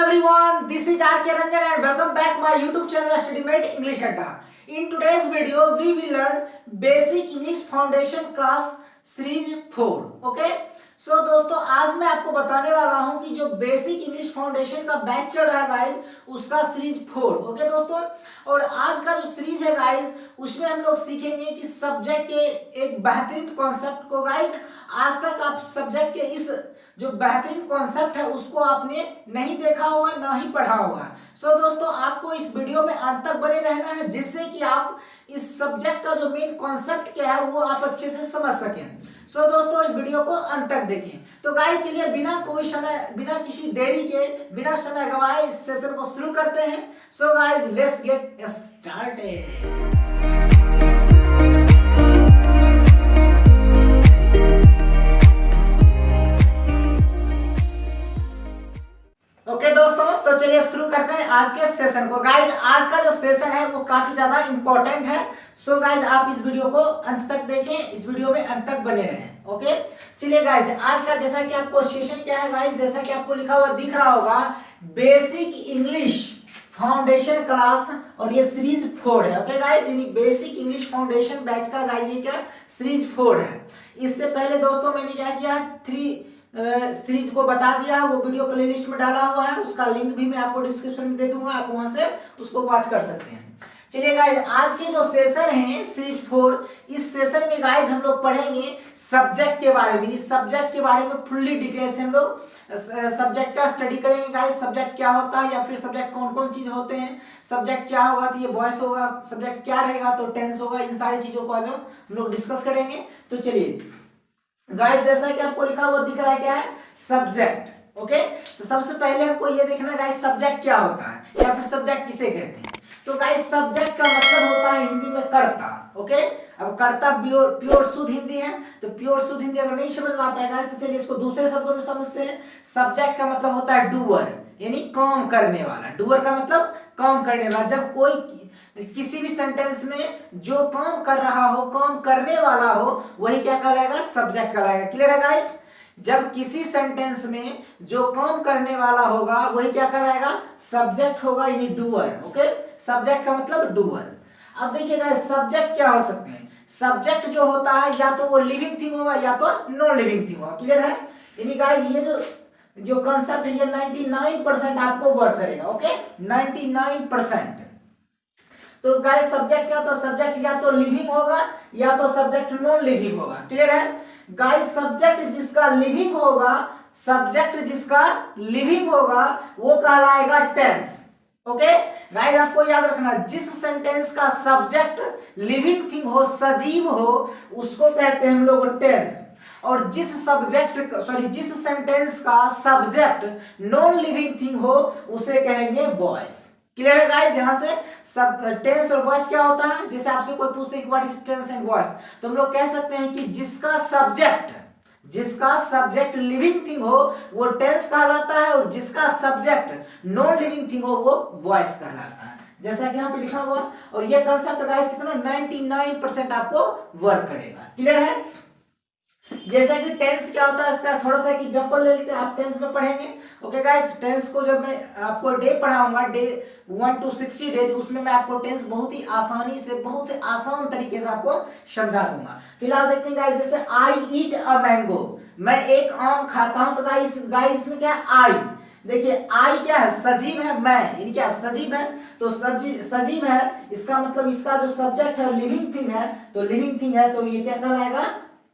everyone, this is RK Ranjan and welcome back my YouTube channel StudyMate English Adda. In today's video, we will learn Basic English Foundation Class Series 4. Okay? So दोस्तों आज मैं आपको बताने वाला हूं कि जो बेसिक इंग्लिश फाउंडेशन का बैच चल रहा है गाइज उसका सीरीज 4. ओके दोस्तों, और आज का जो सीरीज है गाइज उसमें हम लोग सीखेंगे कि सब्जेक्ट के एक बेहतरीन कॉन्सेप्ट को. गाइज आज तक आप सब्जेक्ट के इस जो बेहतरीन कॉन्सेप्ट है उसको आपने नहीं देखा होगा ना ही पढ़ा होगा. सो दोस्तों आपको इस वीडियो में अंत तक बने रहना है जिससे कि आप इस सब्जेक्ट का जो मेन कॉन्सेप्ट क्या है वो आप अच्छे से समझ सकें. सो दोस्तों इस वीडियो को अंत तक देखें. तो गाइस चलिए बिना किसी देरी के बिना समय गवाए इस सेशन को शुरू करते हैं. So guys let's get started. Okay दोस्तों, तो चलिए शुरू करते हैं आज के सेशन को. गाइज आज का जो सेशन है वो काफी ज्यादा इंपॉर्टेंट है. सो गाइज आप इस वीडियो को अंत तक देखें, इस वीडियो में अंत तक बने रहें. ओके चलिए गाइज आज का जैसा कि आपको सेशन क्या है गाइज, जैसा कि आपको लिखा हुआ दिख रहा होगा बेसिक इंग्लिश फाउंडेशन क्लास और ये सीरीज 4 है. Okay guys basic English foundation batch का गाइज ये क्या सीरीज 4 है. इससे पहले दोस्तों मैंने क्या किया 3 सीरीज को बता दिया, वो वीडियो प्लेलिस्ट में डाला हुआ है, उसका लिंक भी मैं आपको डिस्क्रिप्शन में दे दूंगा, आप वहां से उसको वॉच कर सकते हैं. चलिए गाइज आज के जो सेशन है सीरीज 4, इस सेशन में गाइज हम लोग पढ़ेंगे सब्जेक्ट के बारे में. इस सब्जेक्ट के बारे में फुल्ली डिटेल से हम लोग सब्जेक्ट का स्टडी करेंगे. गाइज सब्जेक्ट क्या होता है या फिर सब्जेक्ट कौन कौन चीज होते हैं, सब्जेक्ट क्या होगा तो ये वॉइस होगा, सब्जेक्ट क्या रहेगा तो टेंस होगा, इन सारी चीजों को हम लोग डिस्कस करेंगे. तो चलिए गाइस जैसा कि आपको लिखा हुआ दिख रहा है क्या है सब्जेक्ट. ओके तो सबसे पहले हमको ये देखना है गाइस सब्जेक्ट क्या होता है या फिर सब्जेक्ट किसे कहते हैं. तो गाइस सब्जेक्ट का मतलब होता है हिंदी में कर्ता. ओके अब कर्ता प्योर शुद्ध हिंदी है, तो प्योर शुद्ध हिंदी अगर नहीं समझ में आता है गाइस तो चलिए इसको दूसरे शब्दों में समझते हैं. सब्जेक्ट का मतलब होता है डूअर यानी काम करने वाला. डूअर का मतलब काम करने वाला. जब कोई किसी भी सेंटेंस में जो काम कर रहा हो, काम करने वाला हो, वही क्या कहलाएगा सब्जेक्ट कहलाएगा. क्लियर है गाइस, जब किसी सेंटेंस में जो काम करने वाला होगा वही क्या कहलाएगा सब्जेक्ट होगा यानी डूअर. ओके सब्जेक्ट का मतलब डूअर. अब देखिए गाइस सब्जेक्ट क्या हो सकते हैं. सब्जेक्ट जो होता है या तो वो लिविंग थिंग होगा या तो नॉन लिविंग थिंग होगा. क्लियर है, यानी गाइस ये जो कंसेप्ट है ये 99% आपको वर्क करेगा. ओके 99%. तो गाइस सब्जेक्ट क्या होता है, सब्जेक्ट या तो लिविंग होगा या तो सब्जेक्ट नॉन लिविंग होगा. क्लियर है गाइस, सब्जेक्ट जिसका लिविंग होगा, सब्जेक्ट जिसका लिविंग होगा वो कहलाएगा टेंस. ओके गाइस आपको याद रखना जिस सेंटेंस का सब्जेक्ट लिविंग थिंग हो, सजीव हो, उसको कहते हैं हम लोग टेंस. और जिस सेंटेंस का सब्जेक्ट नॉन लिविंग थिंग हो उसे कहेंगे वॉइस. क्लियर है गाइस, यहां से सब टेंस और वॉइस क्या होता है. जैसे आपसे कोई पूछते हैं कि what is tense and voice, तो हम लोग कह सकते हैं कि जिसका सब्जेक्ट लिविंग थिंग हो वो टेंस कहलाता है और जिसका सब्जेक्ट नॉन लिविंग थिंग हो वो वॉइस कहलाता है. जैसा कि यहाँ पे लिखा हुआ. और ये कंसेप्ट गाइस कितना 99% आपको वर्क करेगा. क्लियर है, जैसा कि टेंस क्या होता है इसका थोड़ा सा एग्जांपल ले लेते हैं, आप टेंस में पढ़ेंगे. ओके गाइस टेंस को जब मैं आपको डे पढ़ाऊंगा, डे 1 to 60 डेज, उसमें मैं आपको टेंस बहुत ही आसानी से बहुत ही आसान तरीके से आपको समझा दूंगा. फिलहाल देखते हैं गाइस जैसे आई ईट अ मैंगो, मैं एक आम खाता हूं. तो गाइस में क्या है आई. देखिए आई क्या है सजीव है, मैं यानी क्या सजीव है. तो सजीव है इसका मतलब इसका जो सब्जेक्ट है लिविंग थिंग है, तो लिविंग थिंग है तो ये क्या कहलाएगा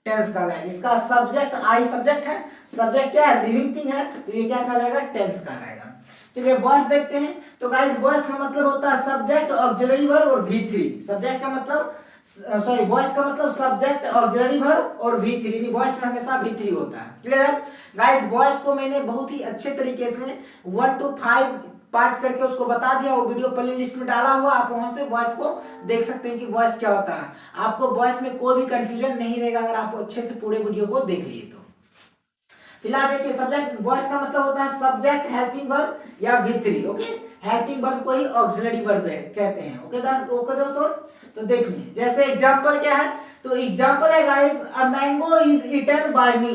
टेंस कहलाएगा. इसका सब्जेक्ट आई सब्जेक्ट है, सब्जेक्ट क्या है लिविंग थिंग है, तो ये क्या कहलाएगा टेंस कहलाएगा. चलिए वॉइस देखते हैं. तो गाइस वॉइस का मतलब होता है सब्जेक्ट ऑक्सिलरी वर्ब और V3. सब्जेक्ट का मतलब वॉइस का मतलब सब्जेक्ट ऑक्सिलरी वर्ब और V3 यानी वॉइस में हमेशा V3 होता है. क्लियर है गाइस, वॉइस को मैंने बहुत ही अच्छे तरीके से 1 to 5 पार्ट करके उसको बता दिया, वो वीडियो प्ले लिस्ट में डाला हुआ, आप वहां से वॉइस को देख सकते हैं कि वॉइस क्या होता है. आपको वॉइस में कोई भी कंफ्यूजन नहीं रहेगा अगर आप अच्छे से पूरे वीडियो को देख लिए तो. फिलहाल देखिए सब्जेक्ट वॉइस का मतलब होता है सब्जेक्ट हेल्पिंग वर्ब या V3. ओके हेल्पिंग वर्ब को ही ऑक्सिलरी वर्ब कहते हैं. ओके दोस्तों, तो देखिए जैसे एग्जांपल क्या है, तो एग्जांपल है guys a mango is eaten by me.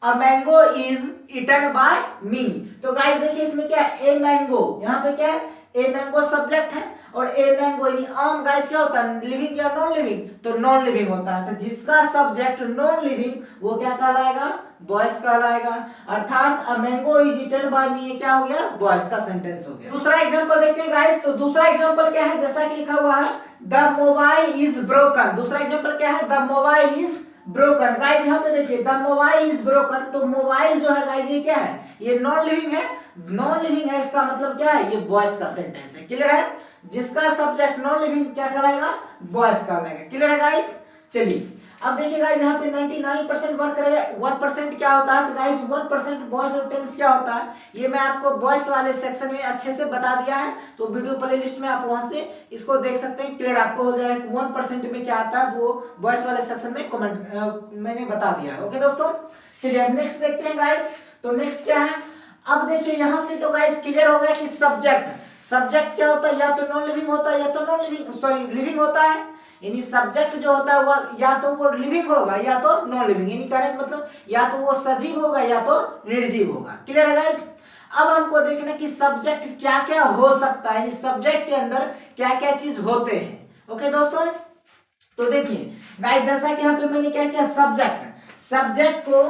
A mango is eaten by me. तो गाइस देखिए इसमें क्या है, ए मैंगो, यहाँ पे क्या है, ए मैंगो सब्जेक्ट है और ए मैंगो यानी आम गाइस क्या होता है, लिविंग या नॉन लिविंग, तो नॉन लिविंग होता है। तो जिसका सब्जेक्ट नॉन लिविंग वो क्या कहलाएगा, बॉयज कहलाएगा। अर्थात a mango is eaten by me ये क्या हो गया, बॉयज का सेंटेंस हो गया। दूसरा एग्जांपल देखते हैं गाइस। तो दूसरा एग्जांपल क्या है, जैसा कि लिखा हुआ है द मोबाइल इज ब्रोकन। दूसरा एग्जांपल क्या है, the mobile is broken. Guys यहाँ पे देखिए द मोबाइल इज ब्रोकन, तो मोबाइल जो है गाइस ये क्या है, ये नॉन लिविंग है। नॉन लिविंग है इसका मतलब क्या है, ये बॉयज का सेंटेंस है। क्लियर है, जिसका सब्जेक्ट नॉन लिविंग क्या कहलाएगा, बॉयज कहलाएगा। क्लियर है गाइस। चलिए अब देखिए गाइस यहाँ पे 99% वर्क करेगा, 1% क्या होता है, तो गाइस 1% वॉइस और टेंस क्या होता है ये मैं आपको वॉइस वाले सेक्शन में अच्छे से बता दिया है, तो वीडियो प्लेलिस्ट में आप वहां से इसको देख सकते हैं। क्लियर आपको हो जाएगा 1% में क्या आता है, वो वॉइस वाले सेक्शन में कमेंट मैंने बता दिया है। ओके दोस्तों, चलिए अब नेक्स्ट देखते हैं गाइस। तो नेक्स्ट क्या है, अब देखिए यहाँ से तो गाइस क्लियर हो गया कि सब्जेक्ट क्या होता है, या तो नॉन लिविंग होता है या तो नॉन लिविंग सॉरी लिविंग होता है। यानी सब्जेक्ट जो होता है वो या तो वो लिविंग होगा या तो नॉन लिविंग, यानी कहने का मतलब या तो वो सजीव होगा या तो निर्जीव होगा। क्लियर है गाइस। अब हमको देखना कि सब्जेक्ट क्या क्या हो सकता है, यानी सब्जेक्ट के अंदर क्या क्या चीज होते हैं। ओके दोस्तों, तो देखिए गाइस जैसा कि यहाँ पे मैंने क्या किया, सब्जेक्ट को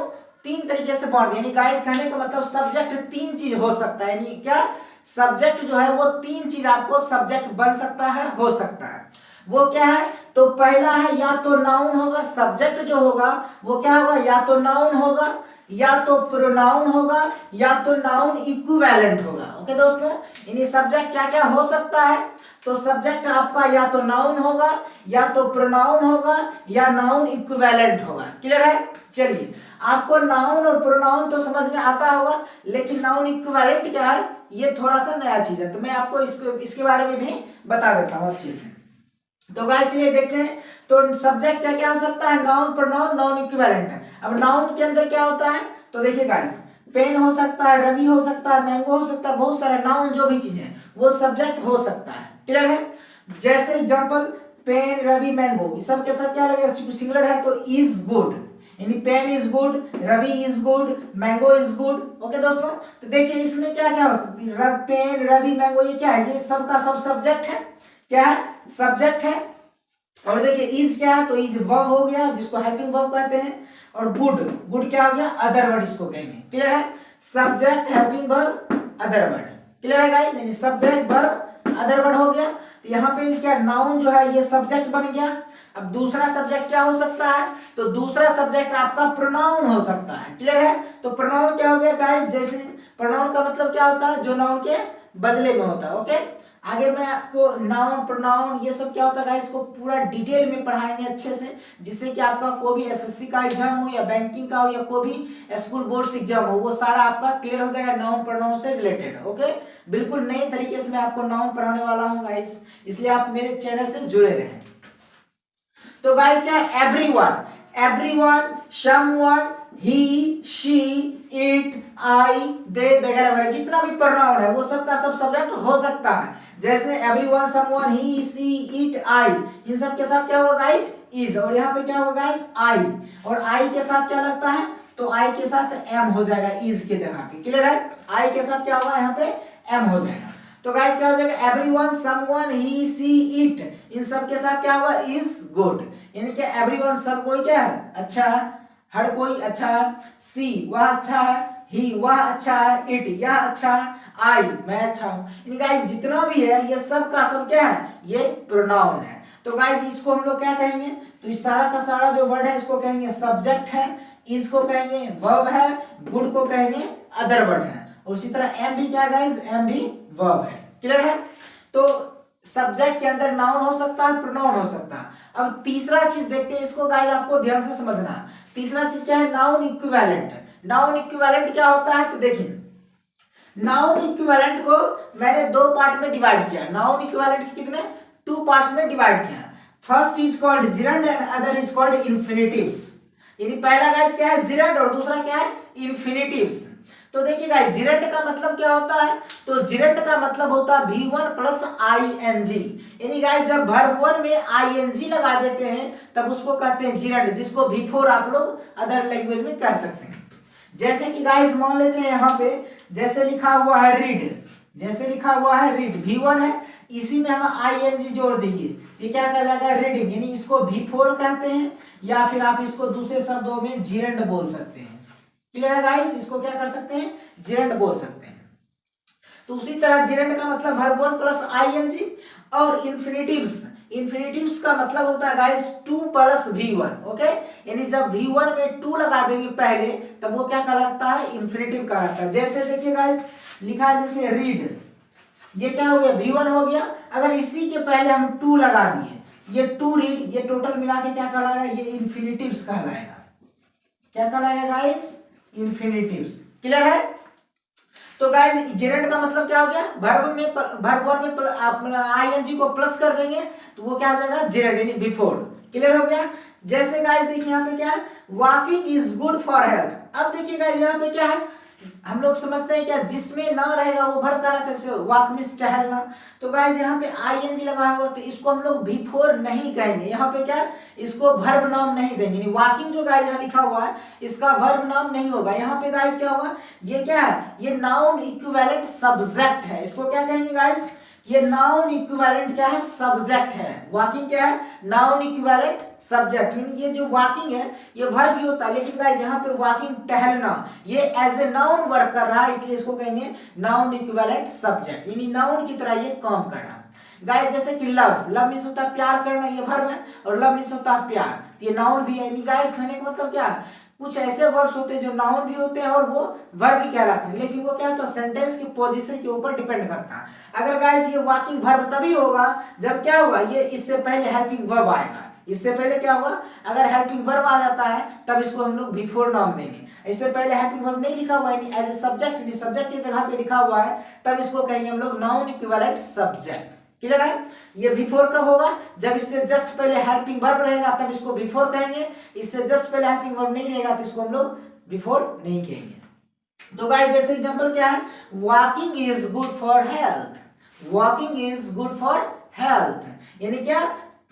तीन तरीके से बांट दिया। यानी गाइस कहने का मतलब सब्जेक्ट तीन चीज हो सकता है, यानी क्या, सब्जेक्ट जो है वो तीन चीज आपको सब्जेक्ट बन सकता है, हो सकता है। वो क्या है, तो पहला है या तो नाउन होगा, सब्जेक्ट जो होगा वो क्या होगा, या तो नाउन होगा या तो प्रोनाउन होगा या तो नाउन इक्विवेलेंट होगा। ओके दोस्तों, यानी सब्जेक्ट क्या क्या हो सकता है, तो सब्जेक्ट आपका या तो नाउन होगा या तो प्रोनाउन होगा या नाउन इक्विवेलेंट होगा। क्लियर है। चलिए आपको नाउन और प्रोनाउन तो समझ में आता होगा, लेकिन नाउन इक्विवेलेंट क्या है ये थोड़ा सा नया चीज है, तो मैं आपको इसके बारे में भी बता देता हूँ अच्छे से। तो गाइस चलिए देखते हैं, तो सब्जेक्ट क्या क्या हो सकता है, नाउन प्रोनाउन नाउन इक्विवेलेंट है। अब नाउन के अंदर क्या होता है, तो देखिए गाइस पेन हो सकता है, रवि हो सकता है, मैंगो हो सकता है, बहुत सारा नाउन जो भी चीज है वो सब्जेक्ट हो सकता है। क्लियर है। जैसे एग्जांपल पेन रवि मैंगो, सब के साथ क्या लगेगा, सिंगुलर है तो इज गुड, यानी pen is good, Ravi is good, mango is good. Okay दोस्तों, तो देखिए इसमें क्या क्या हो सकता है, पेन रवि मैंगो ये क्या है, ये सबका सब सब्जेक्ट है, क्या है, सब्जेक्ट है। और देखिए इज क्या है, तो इज वर्ब हो गया जिसको हेल्पिंग वर्ब कहते हैं, और गुड क्या हो गया, अदर वर्ड इसको कहेंगे। क्लियर है, subject helping verb other word. Clear है गाइस, यानी सब्जेक्ट वर्ब अदर वर्ड हो गया। तो यहाँ पे क्या नाउन जो है ये सब्जेक्ट बन गया। अब दूसरा सब्जेक्ट क्या हो सकता है, तो दूसरा सब्जेक्ट आपका प्रोनाउन हो सकता है। क्लियर है, तो प्रोनाउन क्या हो गया गाइस, जैसे प्रोनाउन का मतलब क्या होता है, जो नाउन के बदले में होता है। ओके, आगे मैं आपको नाउन प्रोनाउन ये सब क्या होता है गाइस, इसको पूरा डिटेल में पढ़ाएंगे अच्छे से, जिससे कि आपका कोई भी एसएससी का एग्जाम हो या बैंकिंग का हो या कोई भी स्कूल बोर्ड एग्जाम हो, वो सारा आपका क्लियर हो जाएगा नाउन प्रोनाउन से रिलेटेड। ओके, बिल्कुल नए तरीके से मैं आपको नाउन पढ़ाने वाला हूँ गाइस, इसलिए आप मेरे चैनल से जुड़े रहें। तो गाइस क्या है, everyone, someone, he, she, it, I, they वगैरह वगैरह जितना भी प्रोनाउन है वो सब का सब सब्जेक्ट हो सकता है। जैसे everyone, someone, he, she, it, I, इन सब के साथ क्या होगा गाइस, इज, और यहाँ पे क्या होगा गाइस, आई, और आई के साथ क्या लगता है, तो आई के साथ एम हो जाएगा इज के जगह पे। क्लियर है, आई के साथ क्या होगा, यहाँ पे एम हो जाएगा। तो गाइस क्या हो जाएगा, everyone, someone, he, she, it, इन सब के साथ क्या होगा, इज गुड, यानी कि एवरीवन सब कोई क्या है, अच्छा है, हर कोई अच्छा है, सी वह अच्छा है, ही वह अच्छा है, इट यह अच्छा है, आई मैं अच्छा हूं। यानी गाइस जितना भी है ये सब का सब क्या है, ये प्रोनाउन है। तो गाइस इसको हम लोग क्या कहेंगे, तो इस सारा का सारा जो वर्ड है इसको कहेंगे सब्जेक्ट है, इसको कहेंगे वर्ब है, गुड को कहेंगे अदर वर्ड है, और उसी तरह एम भी क्या गाइस, एम भी वर्ब है। क्लियर है, तो सब्जेक्ट के अंदर नाउन हो सकता है, प्रोनाउन हो सकता है। अब तीसरा चीज देखते हैं, इसको गाइस आपको ध्यान से समझना है। तीसरा चीज क्या है, नाउन इक्विवेलेंट। नाउन इक्विवेलेंट क्या होता है, तो देखिए नाउन इक्विवेलेंट को मैंने दो पार्ट में डिवाइड किया। नाउन इक्विवेलेंट के कितने, टू पार्ट्स में डिवाइड किया। First is called gerund and other is called infinitives. यानी पहला गाइस क्या है, जिरंड, और दूसरा क्या है, इन्फिनिटिव्स। तो देखिए गाइस जिरंड का मतलब क्या होता है, तो जिरंड का मतलब होता है V1 प्लस ING। यानी गाइस जब वर्ब 1 में ING लगा देते हैं तब उसको कहते हैं जिरंड, जिसको V4 आप लोग अदर लैंग्वेज में कह सकते हैं। जैसे कि गाइस मान लेते हैं यहाँ पे जैसे लिखा हुआ है रीड, जैसे लिखा हुआ है रीड V1 है, इसी में हम आईएनजी जोड़ देंगे, ये क्या कहलाएगा रीडिंग, यानी इसको V4 कहते हैं, या फिर आप इसको दूसरे शब्दों में जिरंड बोल सकते हैं। क्लियर है गाइस, इसको क्या कर सकते हैं, जिरंड बोल सकते हैं। तो उसी तरह जिरंड का मतलब वर्ब 1 प्लस आईएनजी, और इन्फिनेटिव्स, इन्फिनेटिव्स का मतलब होता है गाइस 2 प्लस V1, ओके, यानी जब V1 में 2 लगा देंगे पहले तब वो क्या कहलाता है, इन्फिनेटिव कहलाता है। जैसे देखिए गाइस लिखा है जैसे रीड, ये क्या हो गया, V1 हो गया, अगर इसी के पहले हम 2 लगा दिए, ये 2 रीड, ये टोटल मिला के क्या कहलाएगा, ये इन्फिनेटिव्स कहलाएगा। क्या कहलाएगा गाइस, इन्फिनेटिव्स। क्लियर है। तो गाइस जेरेंट का मतलब क्या हो गया, वर्ब 1 में आप आईएनजी को प्लस कर देंगे तो वो क्या हो जाएगा, जेरेंट यानी बिफोर। क्लियर हो गया। जैसे गाइस देखिए यहाँ पे क्या है, walking is good for health. अब देखिए गाइस यहाँ पे क्या है, हम लोग समझते हैं क्या, जिसमें ना रहेगा वो वर्ब कहलाता है, जैसे वॉक मींस टहलना। तो गाइस यहाँ पे आईएनजी लगा हुआ तो इसको हम लोग बिफोर नहीं कहेंगे, यहाँ पे क्या है, इसको वर्ब नाम नहीं देंगे। वॉकिंग जो गाइस यहाँ लिखा हुआ है इसका वर्ब नाम नहीं होगा, यहाँ पे गाइस क्या होगा, ये क्या है, ये नाउन इक्विवेलेंट सब्जेक्ट है। इसको क्या कहेंगे गाइस, ये नाउन इक्विवेलेंट क्या है, सब्जेक्ट है। वॉकिंग क्या है, नाउन इक्विवेलेंट सब्जेक्ट, मीन ये जो वॉकिंग है ये वर्ब भी होता है, लेकिन गाइस यहाँ पे वॉकिंग टहलना ये एज ए नाउन वर्क कर रहा है, इसलिए इसको कहेंगे नाउन इक्विवेलेंट सब्जेक्ट, यानी नाउन की तरह ये काम कर रहा है। गाइस जैसे कि लव, लव मीन्स होता है प्यार करना, ये वर्ब है, और लव मीन्स होता है प्यार, ये नाउन भी है। यानी गाइस कहने का मतलब क्या है, कुछ ऐसे वर्ब्स होते हैं जो नाउन भी होते हैं और वो वर्ब भी कहलाते हैं, लेकिन वो क्या होता है, सेंटेंस की पोजीशन के ऊपर डिपेंड करता है। अगर गाइस ये वॉकिंग वर्ब तभी होगा जब क्या होगा, ये इससे पहले हेल्पिंग वर्ब आएगा। इससे पहले क्या होगा, अगर हेल्पिंग वर्ब आ जाता है तब इसको हम लोग बिफोर नाम देंगे। इससे पहले हेल्पिंग वर्ब नहीं लिखा हुआ है, एज ए सब्जेक्ट, सब्जेक्ट की जगह पे लिखा हुआ है, तब इसको कहेंगे हम लोग नाउन इक्विवेलेंट सब्जेक्ट। क्लियर है। ये बिफोर कब होगा, जब इससे जस्ट पहले हेल्पिंग वर्ब रहेगा तब इसको बिफोर कहेंगे, इससे जस्ट पहले हेल्पिंग वर्ब नहीं रहेगा तो इसको हम लोग बिफोर नहीं कहेंगे। तो गाइस जैसे एग्जांपल क्या है, walking is good for health, walking is good for health, यानी क्या,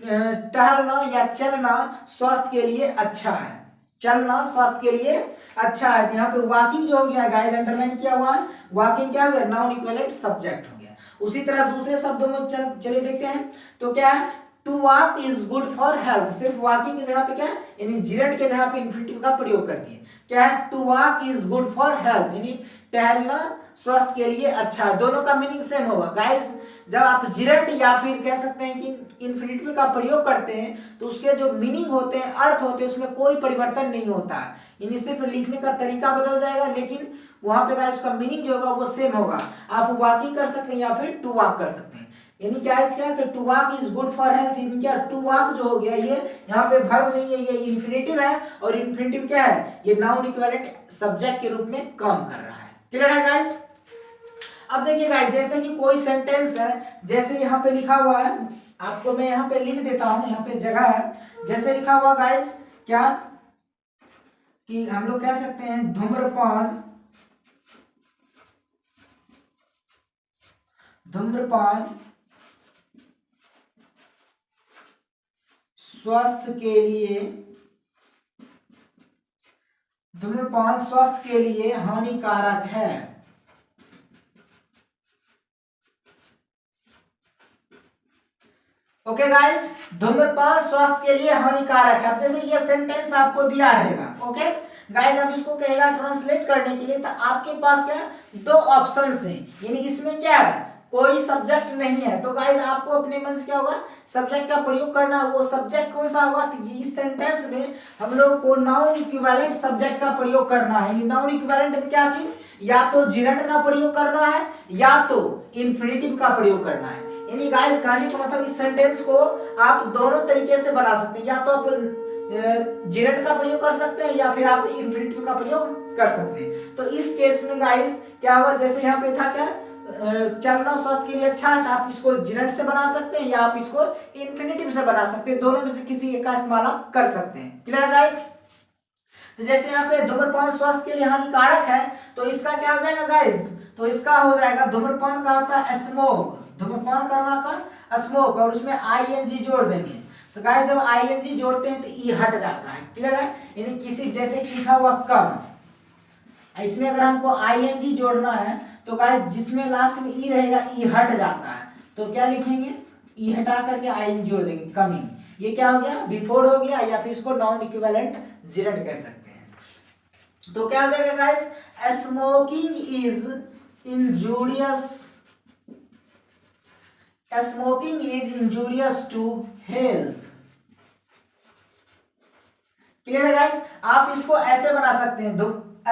टहलना या चलना स्वास्थ्य के लिए अच्छा है, चलना स्वास्थ्य के लिए अच्छा है। तो यहाँ पे वॉकिंग जो हो गया गाइस अंडरलाइन किया हुआ है, वॉकिंग क्या हो गया, नाउन इक्विवेलेंट सब्जेक्ट हो गया। उसी तरह दूसरे शब्दों में चलिए देखते हैं, तो क्या है, to walk is good for health, सिर्फ वॉकिंग की जगह पे क्या है, यानी जिरेंट के जगह पे इन्फिनेटिव का प्रयोग कर दिए। क्या है, to walk is good for health, यानी टहलना स्वास्थ्य के लिए अच्छा है। दोनों का मीनिंग सेम होगा गाइस। जब आप जिरेंट या फिर कह सकते हैं कि इन्फिनेटिव का प्रयोग करते हैं तो उसके जो मीनिंग होते हैं, अर्थ होते हैं, उसमें कोई परिवर्तन नहीं होता है, यानी सिर्फ लिखने का तरीका बदल जाएगा, लेकिन वहां पे गाइस उसका मीनिंग जो होगा वो सेम होगा। आप वॉकिंग कर सकते हैं या फिर टू वॉक कर सकते हैं। यानी क्या है, तो to walk is good for health, यानी क्या, टू वॉक जो हो गया ये यहाँ पे वर्ब नहीं है, ये इन्फिनेटिव है, और इन्फिनेटिव क्या है, ये नाउन इक्विवेलेंट सब्जेक्ट के रूप में काम कर रहा है। क्लियर है गाइस। अब देखिए गाइस, जैसे कि कोई सेंटेंस है, जैसे यहाँ पे लिखा हुआ है, आपको मैं यहाँ पे लिख देता हूँ, यहाँ पे जगह है, जैसे लिखा हुआ गाइस क्या, कि हम लोग कह सकते हैं धूम्रपान, धूम्रपान स्वास्थ्य के लिए, धूम्रपान स्वास्थ्य के लिए हानिकारक है। ओके गाइस, धूम्रपान स्वास्थ्य के लिए हानिकारक है। अब जैसे ये सेंटेंस आपको दिया रहेगा, ओके गाइस, अब इसको कहेगा ट्रांसलेट करने के लिए, तो आपके पास क्या है, दो ऑप्शंस हैं, यानी इसमें क्या है, कोई सब्जेक्ट नहीं है। तो गाइस आपको अपने मन से क्या होगा, सब्जेक्ट का प्रयोग करना है। वो सब्जेक्ट कौन सा होगा, तो इस सेंटेंस में हम लोग को नाउन इक्विवेलेंट सब्जेक्ट का प्रयोग करना है। नाउन इक्विवेलेंट में क्या चीज, या तो जिरेंट का प्रयोग करना है या तो इन्फिनेटिव का प्रयोग करना है। यानी गाइस कहने का मतलब इस सेंटेंस को आप दोनों तरीके से बना सकते हैं, या तो आप जिरेंट का प्रयोग कर सकते हैं या फिर आप इन्फिनेटिव का प्रयोग कर सकते हैं। तो इस केस में गाइस क्या होगा, जैसे यहाँ पे था क्या, चलना स्वास्थ्य के लिए अच्छा है, तो आप इसको जिरेंट से बना सकते हैं या आप इसको इन्फिनेटिव से बना सकते हैं, दोनों में से किसी एक का इस्तेमाल आप कर सकते हैं। क्लियर है गाइस। तो जैसे यहाँ पे धूम्रपान स्वास्थ्य के लिए हानिकारक है, तो इसका क्या हो जाएगा गाइस, तो इसका हो जाएगा, धूम्रपान का होता है स्मोक, धूम्रपान करना का स्मोक, और उसमें आईएनजी जोड़ देंगे। तो गाइस जब आईएनजी जोड़ते हैं तो ई हट जाता है। क्लियर है। यानी किसी, जैसे कि लिखा हुआ कम, इसमें अगर हमको आईएनजी जोड़ना है तो गाइस जिसमें लास्ट में ई रहेगा ई हट जाता है, तो क्या लिखेंगे, ई हटा करके आईएनजी जोड़ देंगे, कमिंग। ये क्या हो गया, बिफोर हो गया, या फिर इसको नॉन इक्विवेलेंट जिरेंट कह सकते हैं। तो क्या हो जाएगा guys, smoking is injurious, smoking is injurious to health. Clear है गाइस, आप इसको ऐसे बना सकते हैं,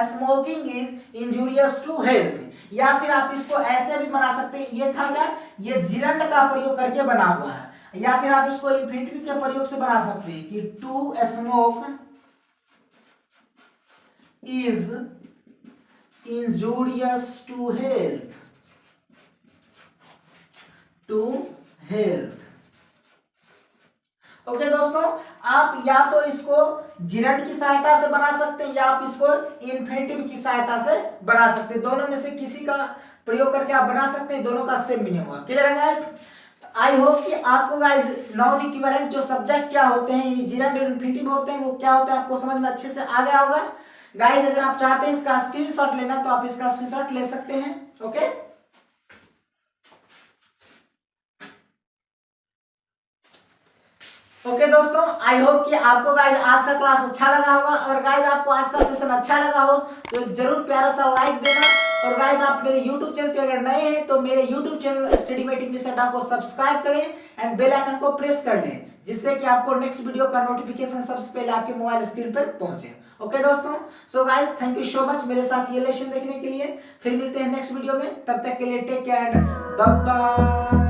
smoking is injurious to health, या फिर आप इसको ऐसे भी बना सकते हैं, ये था क्या, ये जिरंड का प्रयोग करके बना हुआ है, या फिर आप इसको इंफिनिटिव के प्रयोग से बना सकते हैं कि to smoke is injurious to health, to health. Okay दोस्तों, आप या तो इसको जिरंड की सहायता से बना सकते हैं या आप इसको इन्फिनिटिव की सहायता से बना सकते हैं, दोनों में से किसी का प्रयोग करके आप बना सकते हैं, दोनों का सेम मीनिंग होगा। क्लियर है गाइस, आई होप कि आपको गाइस नॉन इक्विवेलेंट जो सब्जेक्ट क्या होते हैं, जिरंड और इन्फिनिटिव होते हैं, वो क्या होता है आपको समझ में अच्छे से आ गया होगा। गाइस अगर आप चाहते हैं इसका स्क्रीनशॉट लेना तो आप इसका स्क्रीनशॉट ले सकते हैं। ओके, ओके दोस्तों, आई होप कि आपको गाइज आज का क्लास अच्छा लगा होगा, और गाइज आपको आज का सेशन अच्छा लगा हो तो जरूर प्यारा सा लाइक देना, और गाइज आप मेरे YouTube चैनल पे अगर नए हैं तो मेरे YouTube चैनल स्टडीमेट इंग्लिश अड्डा को सब्सक्राइब करें एंड बेल आइकन को प्रेस कर लें, जिससे कि आपको नेक्स्ट वीडियो का नोटिफिकेशन सबसे पहले आपके मोबाइल स्क्रीन पर पहुंचे। ओके दोस्तों, so guys thank you so much मेरे साथ ये लेसन देखने के लिए। फिर मिलते हैं नेक्स्ट वीडियो में, तब तक के लिए टेक केयर, बाय बाय।